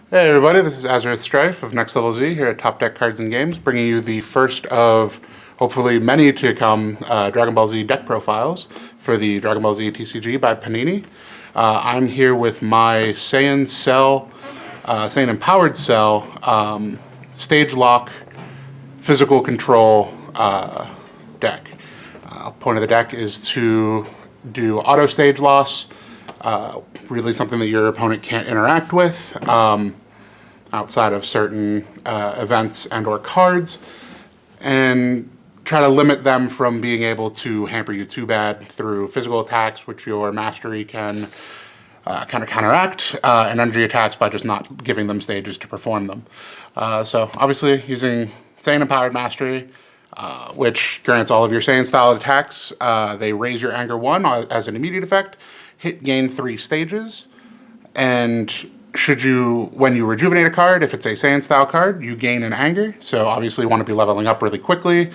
Hey everybody, this is Azureth Strife of Next Level Z here at Top Deck Cards and Games, bringing you the first of hopefully many to come Dragon Ball Z deck profiles for the Dragon Ball Z TCG by Panini. I'm here with my Saiyan Cell, Saiyan Empowered Cell, Stage Lock, Physical Control deck. Point of the deck is to do auto stage loss, really something that your opponent can't interact with outside of certain events and or cards, and try to limit them from being able to hamper you too bad through physical attacks, which your mastery can kind of counteract, and energy attacks by just not giving them stages to perform them. So obviously using Saiyan Empowered Mastery, which grants all of your Saiyan style attacks, they raise your anger 1 as an immediate effect, gain 3 stages, and when you rejuvenate a card, if it's a Saiyan style card, you gain an anger. So obviously you want to be leveling up really quickly.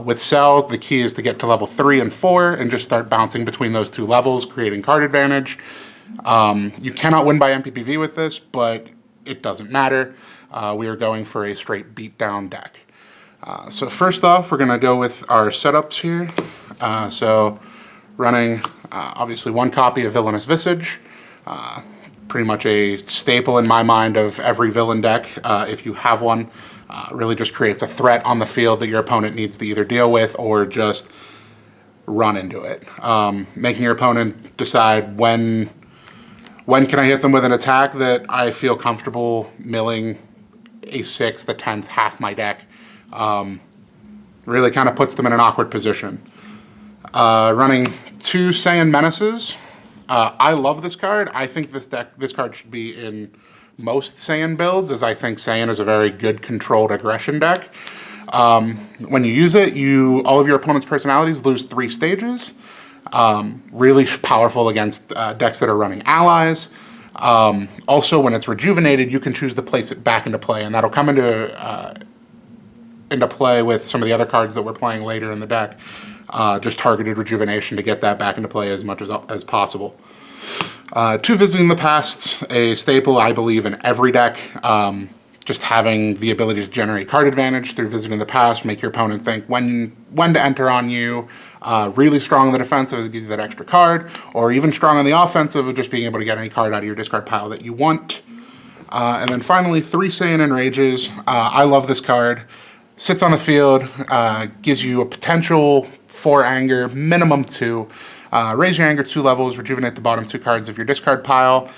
With Cell, the key is to get to level 3 and 4 and just start bouncing between those 2 levels, creating card advantage. You cannot win by MPPV with this, but it doesn't matter. We are going for a straight beatdown deck. So first off, we're going to go with our setups here. So running obviously 1 copy of Villainous Visage, pretty much a staple in my mind of every villain deck. If you have one, really just creates a threat on the field that your opponent needs to either deal with or just run into it. Making your opponent decide when can I hit them with an attack that I feel comfortable milling a 6th, a 10th, half my deck. Really kind of puts them in an awkward position. Running 2 Saiyan Menaces. I love this card. I think this card should be in most Saiyan builds, as I think Saiyan is a very good controlled aggression deck. When you use it, all of your opponent's personalities lose 3 stages. Really powerful against decks that are running allies. Also, when it's rejuvenated, you can choose to place it back into play, and that'll come into play with some of the other cards that we're playing later in the deck. Just targeted rejuvenation to get that back into play as much as possible. 2 Visiting the Past, a staple, I believe, in every deck. Just having the ability to generate card advantage through Visiting the Past, make your opponent think when to enter on you. Really strong on the defensive, it gives you that extra card, or even strong on the offensive of just being able to get any card out of your discard pile that you want. And then finally, 3 Saiyan Enrages. I love this card. Sits on the field, gives you a potential 4 anger, minimum 2. Raise your anger 2 levels, rejuvenate the bottom 2 cards of your discard pile.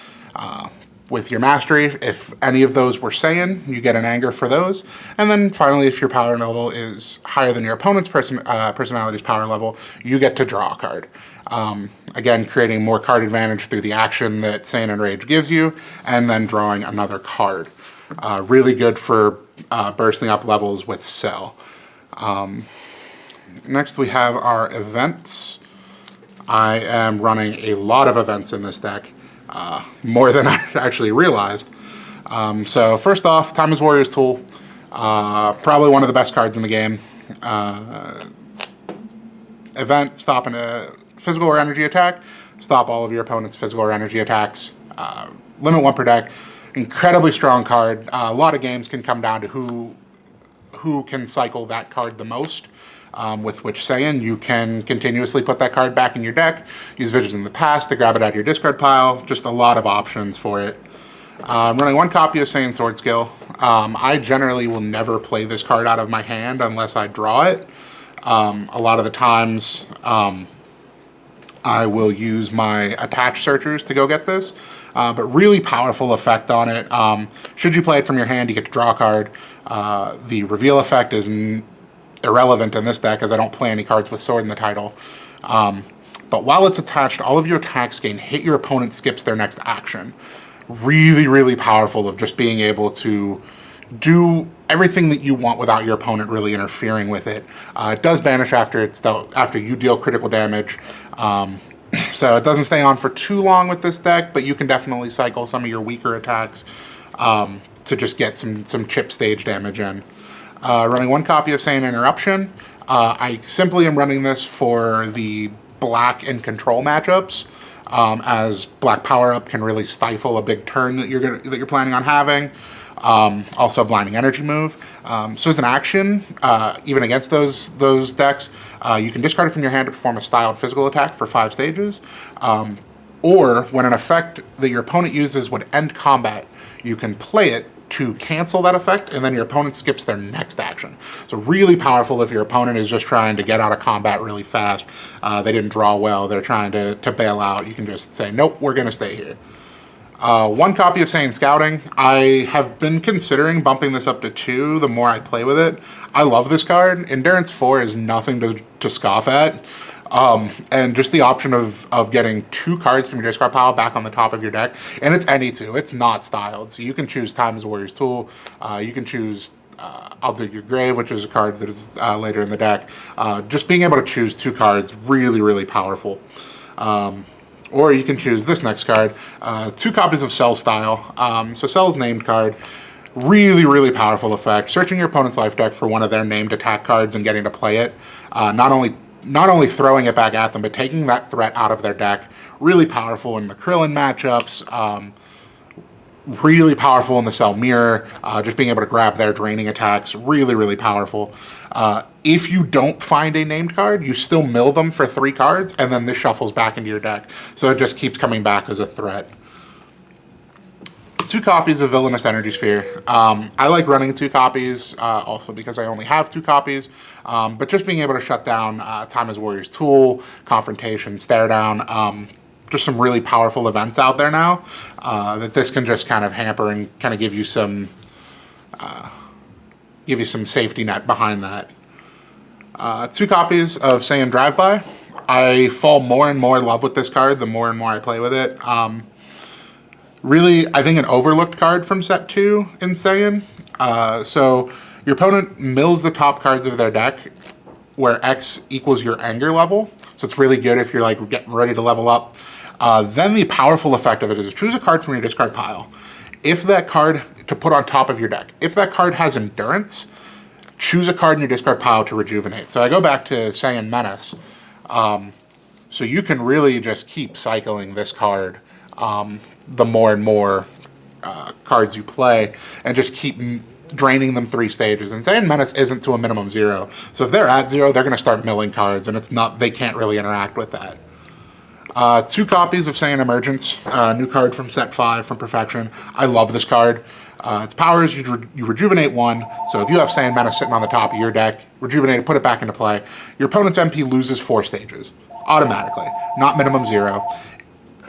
With your mastery, if any of those were Saiyan, you get an anger for those. And then finally, if your power level is higher than your opponent's personality's power level, you get to draw a card. Again, creating more card advantage through the action that Saiyan Enrage gives you, and then drawing another card. Really good for bursting up levels with Cell. Next we have our events. I am running a lot of events in this deck, more than I actually realized. So first off, Time is Warrior's Tool. Probably one of the best cards in the game. Event, stopping a physical or energy attack. Stop all of your opponent's physical or energy attacks. Limit 1 per deck. Incredibly strong card. A lot of games can come down to who can cycle that card the most. With which Saiyan, you can continuously put that card back in your deck, use Visions in the Past to grab it out of your discard pile, just a lot of options for it. I'm running 1 copy of Saiyan Sword Skill. I generally will never play this card out of my hand unless I draw it. A lot of the times I will use my attached searchers to go get this, but really powerful effect on it. Should you play it from your hand, you get to draw a card. The reveal effect is irrelevant in this deck as I don't play any cards with sword in the title. But while it's attached, all of your attacks gain hit your opponent skips their next action. Really, really powerful of just being able to do everything that you want without your opponent really interfering with it. It does banish after you deal critical damage. So it doesn't stay on for too long with this deck, but you can definitely cycle some of your weaker attacks to just get some chip stage damage in. Running 1 copy of Saiyan Interruption. I simply am running this for the black and control matchups. as Black Power Up can really stifle a big turn that you're planning on having. Also, Blinding Energy move. So as an action, even against those decks, you can discard it from your hand to perform a styled physical attack for 5 stages. Or when an effect that your opponent uses would end combat, you can play it to cancel that effect, and then your opponent skips their next action. So really powerful if your opponent is just trying to get out of combat really fast. They didn't draw well, they're trying to bail out. You can just say, nope, we're gonna stay here. 1 copy of Saiyan Scouting. I have been considering bumping this up to 2 the more I play with it. I love this card. Endurance 4 is nothing to scoff at. And just the option of getting 2 cards from your discard pile back on the top of your deck, and it's any 2, it's not styled. So you can choose Timeless Warrior's Tool, you can choose I'll Dig Your Grave, which is a card that is later in the deck. Just being able to choose 2 cards, really, really powerful. Or you can choose this next card, 2 copies of Cell Style. So Cell's named card, really, really powerful effect. Searching your opponent's life deck for one of their named attack cards and getting to play it. Not only throwing it back at them, but taking that threat out of their deck. Really powerful in the Krillin matchups. Really powerful in the Cell Mirror. Just being able to grab their draining attacks. Really, really powerful. If you don't find a named card, you still mill them for 3 cards, and then this shuffles back into your deck. So it just keeps coming back as a threat. 2 copies of Villainous Energy Sphere. I like running 2 copies, also because I only have 2 copies. But just being able to shut down Timeless Warrior's Tool, Confrontation, Stare Down, just some really powerful events out there now that this can just kind of hamper and kind of give you some safety net behind that. 2 copies of Saiyan Drive-By. I fall more and more in love with this card the more and more I play with it. Really, I think an overlooked card from set 2 in Saiyan. So your opponent mills the top cards of their deck where X equals your anger level. So it's really good if you're like getting ready to level up. Then the powerful effect of it is choose a card from your discard pile. If that card, to put on top of your deck, if that card has endurance, choose a card in your discard pile to rejuvenate. So I go back to Saiyan Menace. So you can really just keep cycling this card the more and more cards you play, and just keep draining them 3 stages. And Saiyan Menace isn't to a minimum 0. So if they're at 0, they're going to start milling cards, and they can't really interact with that. 2 copies of Saiyan Emergence, new card from set 5 from Perfection. I love this card. Its power is you rejuvenate 1, so if you have Saiyan Menace sitting on the top of your deck, rejuvenate it, put it back into play, your opponent's MP loses 4 stages, automatically, not minimum 0.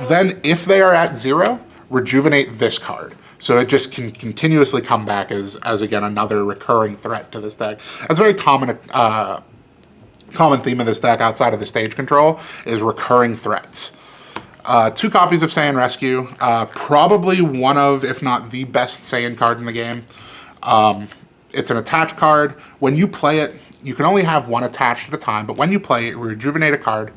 Then, if they are at 0, rejuvenate this card. So it just can continuously come back as again, another recurring threat to this deck. That's a very common theme of this deck outside of the stage control, is recurring threats. 2 copies of Saiyan Rescue. Probably one of, if not the best Saiyan card in the game. It's an attached card. When you play it, you can only have 1 attached at a time, but when you play it, rejuvenate a card.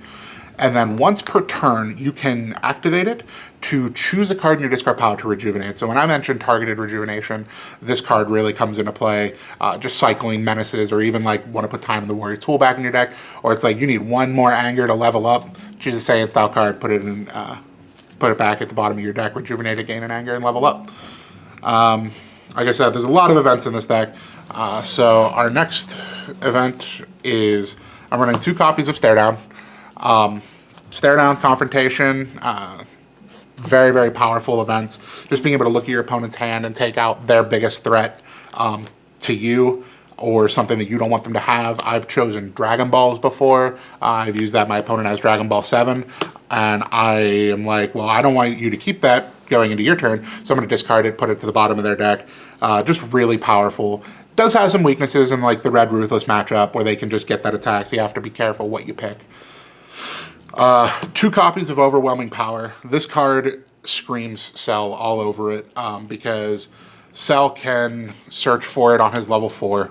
And then once per turn, you can activate it to choose a card in your discard pile to rejuvenate. So when I mentioned targeted rejuvenation, this card really comes into play. Just cycling menaces, or even like want to put Time of the Warrior Tool back in your deck, or it's like you need 1 more anger to level up. Choose a Saiyan style card, put it back at the bottom of your deck, rejuvenate it, gain an anger, and level up. Like I said, there's a lot of events in this deck. So our next event is I'm running 2 copies of Stare Down. Stare Down, Confrontation, very, very powerful events. Just being able to look at your opponent's hand and take out their biggest threat to you, or something that you don't want them to have. I've chosen Dragon Balls before. I've used that. My opponent has Dragon Ball 7, and I am like, well, I don't want you to keep that going into your turn, so I'm going to discard it, put it to the bottom of their deck. Just really powerful. Does have some weaknesses in like the Red Ruthless matchup where they can just get that attack, so you have to be careful what you pick. 2 copies of Overwhelming Power. This card screams Cell all over it, because Cell can search for it on his level 4,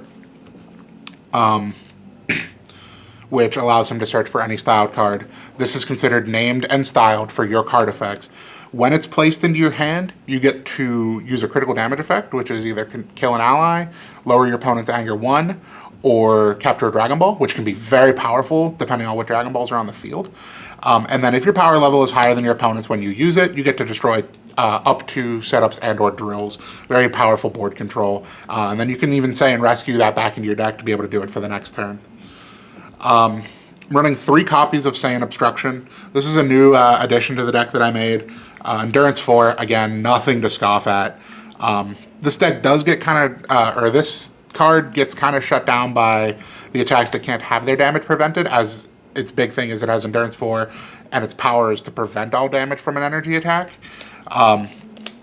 which allows him to search for any styled card. This is considered named and styled for your card effects. When it's placed into your hand, you get to use a critical damage effect, which is either kill an ally, lower your opponent's anger 1, or Capture a Dragon Ball, which can be very powerful depending on what Dragon Balls are on the field. And then if your power level is higher than your opponent's when you use it, you get to destroy up to setups and or drills. Very powerful board control. And then you can even say and rescue that back into your deck to be able to do it for the next turn. Running 3 copies of Saiyan Obstruction. This is a new addition to the deck that I made. Endurance 4, again, nothing to scoff at. This deck does get this card gets kind of shut down by the attacks that can't have their damage prevented, as its big thing is it has Endurance 4, and its power is to prevent all damage from an energy attack.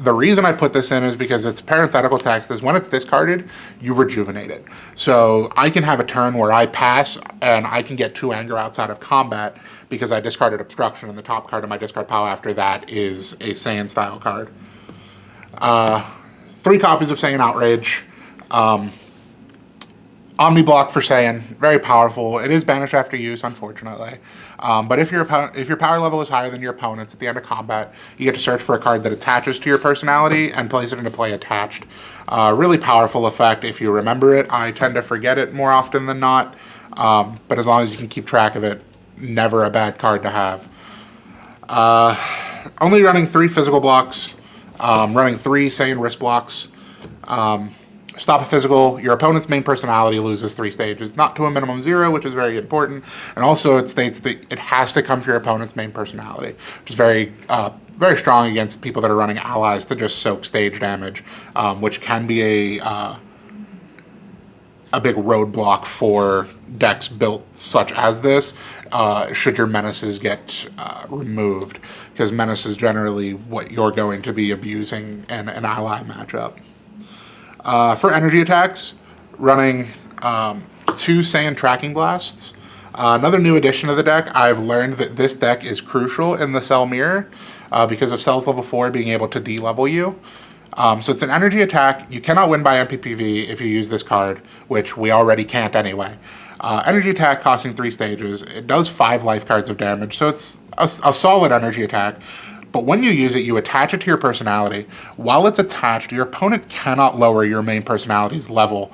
The reason I put this in is because its parenthetical text is when it's discarded, you rejuvenate it. So I can have a turn where I pass and I can get 2 anger outside of combat because I discarded Obstruction, and the top card of my discard pile after that is a Saiyan style card. 3 copies of Saiyan Outrage. Omni Block for Saiyan, very powerful. It is banished after use, unfortunately. But if your power level is higher than your opponent's at the end of combat, you get to search for a card that attaches to your personality and place it into play attached. Really powerful effect if you remember it. I tend to forget it more often than not, but as long as you can keep track of it, never a bad card to have. Only running 3 physical blocks, running 3 Saiyan wrist blocks. Stop a physical, your opponent's main personality loses 3 stages, not to a minimum 0, which is very important. And also it states that it has to come from your opponent's main personality, which is very strong against people that are running allies to just soak stage damage, which can be a big roadblock for decks built such as this, should your menaces get removed, because menace is generally what you're going to be abusing in an ally matchup. For energy attacks, running 2 Saiyan Tracking Blasts. Another new addition to the deck, I've learned that this deck is crucial in the Cell Mirror because of Cell's level 4 being able to de-level you. So it's an energy attack. You cannot win by MPPV if you use this card, which we already can't anyway. Energy attack costing 3 stages. It does 5 life cards of damage, so it's a solid energy attack. But when you use it, you attach it to your personality. While it's attached, your opponent cannot lower your main personality's level,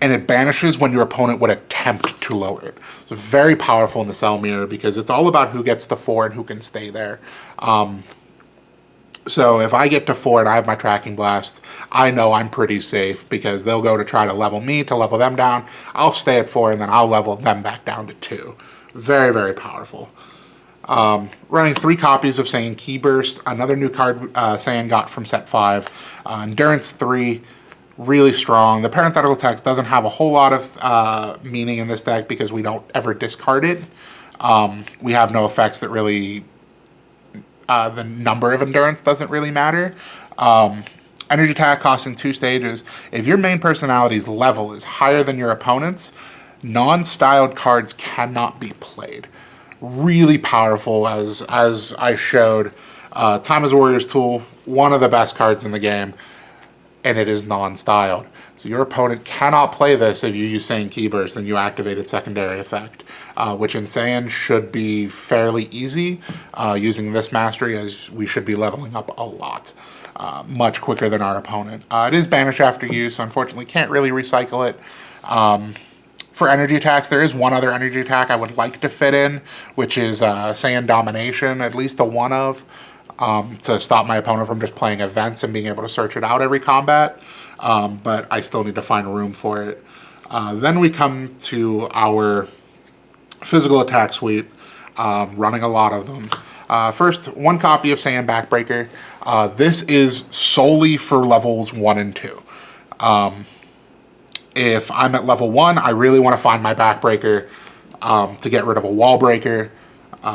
and it banishes when your opponent would attempt to lower it. It's very powerful in the Cell Mirror because it's all about who gets to 4 and who can stay there. So if I get to 4 and I have my Tracking Blast, I know I'm pretty safe because they'll go to try to level me, to level them down. I'll stay at 4 and then I'll level them back down to 2. Very, very powerful. Running 3 copies of Saiyan Ki Burst, another new card Saiyan got from set 5. Endurance 3, really strong. The parenthetical text doesn't have a whole lot of meaning in this deck because we don't ever discard it. We have no effects that really, the number of endurance doesn't really matter. Energy attack costing 2 stages. If your main personality's level is higher than your opponent's, non-styled cards cannot be played. Really powerful, as I showed. Time as Warrior's Tool, one of the best cards in the game, and it is non-styled. So your opponent cannot play this if you use Saiyan Ki Burst and you activate its secondary effect, which in Saiyan should be fairly easy using this mastery, as we should be leveling up a lot. Much quicker than our opponent. It is banished after use, so unfortunately can't really recycle it. For energy attacks, there is one other energy attack I would like to fit in, which is Saiyan Domination, at least a one of, to stop my opponent from just playing events and being able to search it out every combat, but I still need to find room for it. Then we come to our physical attack suite, running a lot of them. First, 1 copy of Saiyan Backbreaker. This is solely for levels 1 and 2. If I'm at level 1, I really want to find my Backbreaker to get rid of a Wall Breaker,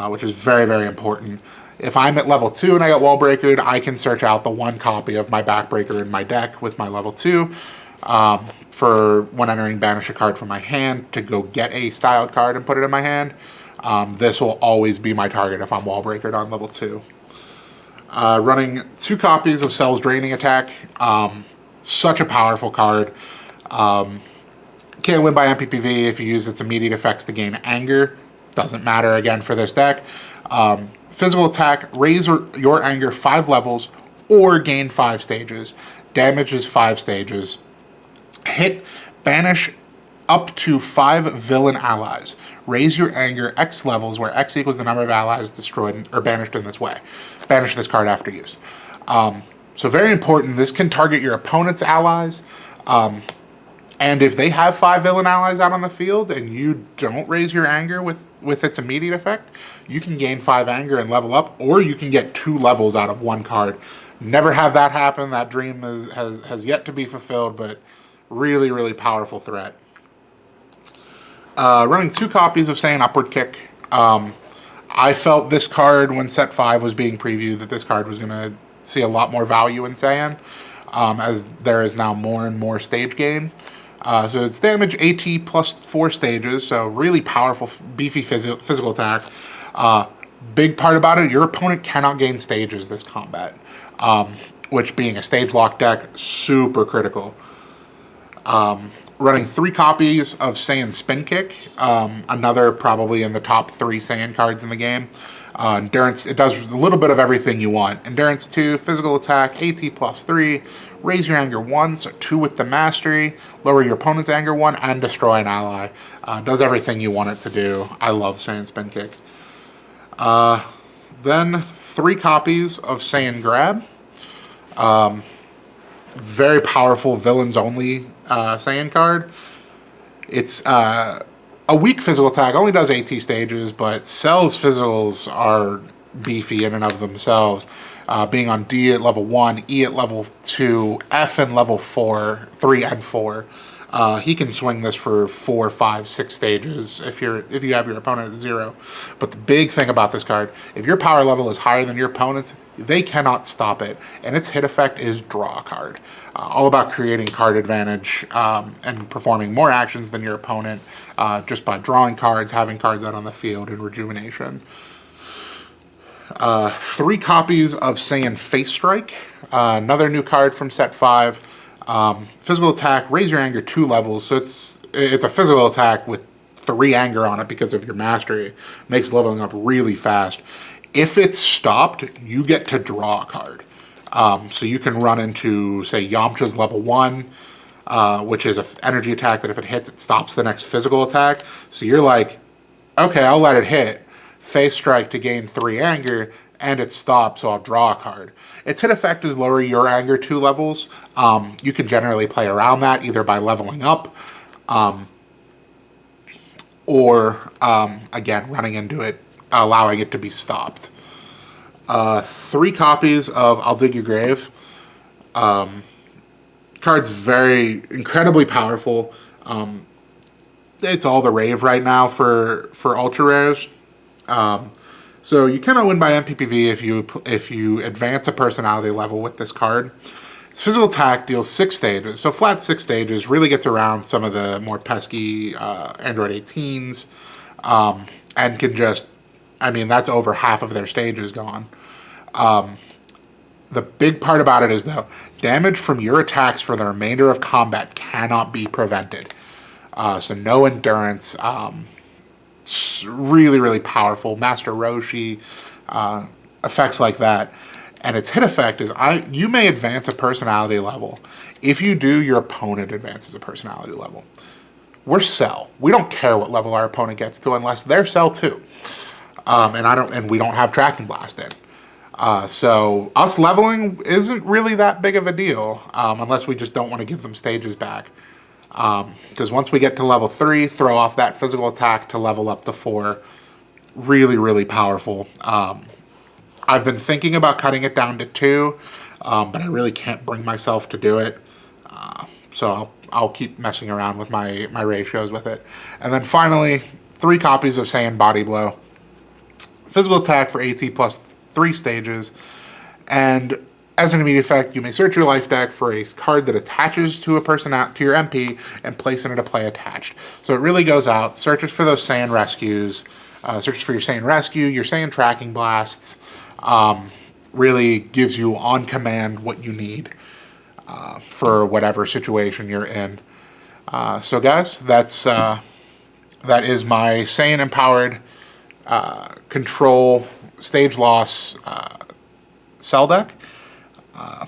which is very, very important. If I'm at level 2 and I got Wall Breakered, I can search out the 1 copy of my Backbreaker in my deck with my level 2 for when entering banish a card from my hand to go get a styled card and put it in my hand. This will always be my target if I'm Wall Breakered on level 2. Running 2 copies of Cell's Draining Attack. Such a powerful card. Can't win by MPPV. If you use its immediate effects to gain anger, doesn't matter again for this deck. Physical attack, raise your anger 5 levels or gain 5 stages. Damage is 5 stages. Hit, banish up to 5 villain allies. Raise your anger X levels, where X equals the number of allies destroyed or banished in this way. Banish this card after use. So very important. This can target your opponent's allies. And if they have 5 villain allies out on the field and you don't raise your anger with its immediate effect, you can gain 5 anger and level up, or you can get 2 levels out of 1 card. Never had that happen. That dream has yet to be fulfilled, but really, really powerful threat. Running 2 copies of Saiyan Upward Kick. I felt this card, when set 5 was being previewed, that this card was going to see a lot more value in Saiyan, as there is now more and more stage gain. So it's damage AT plus 4 stages, so really powerful, beefy physical attack. Big part about it, your opponent cannot gain stages this combat, which, being a stage lock deck, super critical. Running 3 copies of Saiyan Spin Kick, another probably in the top 3 Saiyan cards in the game. Endurance, it does a little bit of everything you want. Endurance 2, physical attack, AT plus 3, raise your anger 1, so 2 with the mastery, lower your opponent's anger 1, and destroy an ally. Does everything you want it to do. I love Saiyan Spin Kick. Then 3 copies of Saiyan Grab. Very powerful villains only Saiyan card. It's a weak physical attack, only does AT stages, but Cell's physicals are beefy in and of themselves. Being on D at level 1, E at level 2, F in level 4, 3 and 4. He can swing this for 4, 5, 6 stages if you have your opponent at 0. But the big thing about this card, if your power level is higher than your opponent's, they cannot stop it. And its hit effect is draw a card. All about creating card advantage and performing more actions than your opponent just by drawing cards, having cards out on the field, and rejuvenation. 3 copies of Saiyan Face Strike, another new card from set 5. Physical attack, raise your anger 2 levels, so it's a physical attack with 3 anger on it because of your mastery. Makes leveling up really fast. If it's stopped, you get to draw a card. So you can run into, say, Yamcha's level 1, which is an energy attack that if it hits, it stops the next physical attack. So you're like, okay, I'll let it hit. Face Strike to gain 3 anger, and it stops, so I'll draw a card. Its hit effect is lower your anger 2 levels. You can generally play around that either by leveling up or, again, running into it, allowing it to be stopped. 3 copies of I'll Dig Your Grave. Card's incredibly powerful. It's all the rave right now for ultra rares. So you cannot win by MPPV if you advance a personality level with this card. Its physical attack deals 6 stages, so flat 6 stages, really gets around some of the more pesky Android 18s, and can just, I mean, that's over half of their stages gone. The big part about it is, though, damage from your attacks for the remainder of combat cannot be prevented. So no endurance. Really, really powerful. Master Roshi, effects like that. And its hit effect is, you may advance a personality level. If you do, your opponent advances a personality level. We're Cell. We don't care what level our opponent gets to unless they're Cell too. And we don't have Tracking Blast in. So us leveling isn't really that big of a deal, unless we just don't want to give them stages back. Because once we get to level 3, throw off that physical attack to level up to 4. Really, really powerful. I've been thinking about cutting it down to 2, but I really can't bring myself to do it. So I'll keep messing around with my ratios with it. And then finally, 3 copies of Saiyan Body Blow. Physical attack for AT plus 3 stages. And as an immediate effect, you may search your life deck for a card that attaches to to your MP and place it into play attached. So it really goes out, searches for those Saiyan rescues, searches for your Saiyan rescue, your Saiyan tracking blasts, really gives you on command what you need for whatever situation you're in. So guys, that is my Saiyan empowered control stage loss cell deck. I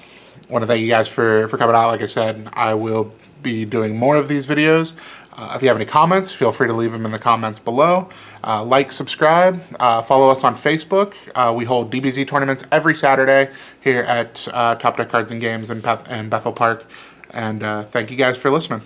want to thank you guys for coming out. Like I said, I will be doing more of these videos. If you have any comments, feel free to leave them in the comments below. Like, subscribe, follow us on Facebook. We hold DBZ tournaments every Saturday here at Top Deck Cards and Games in Bethel Park. And thank you guys for listening.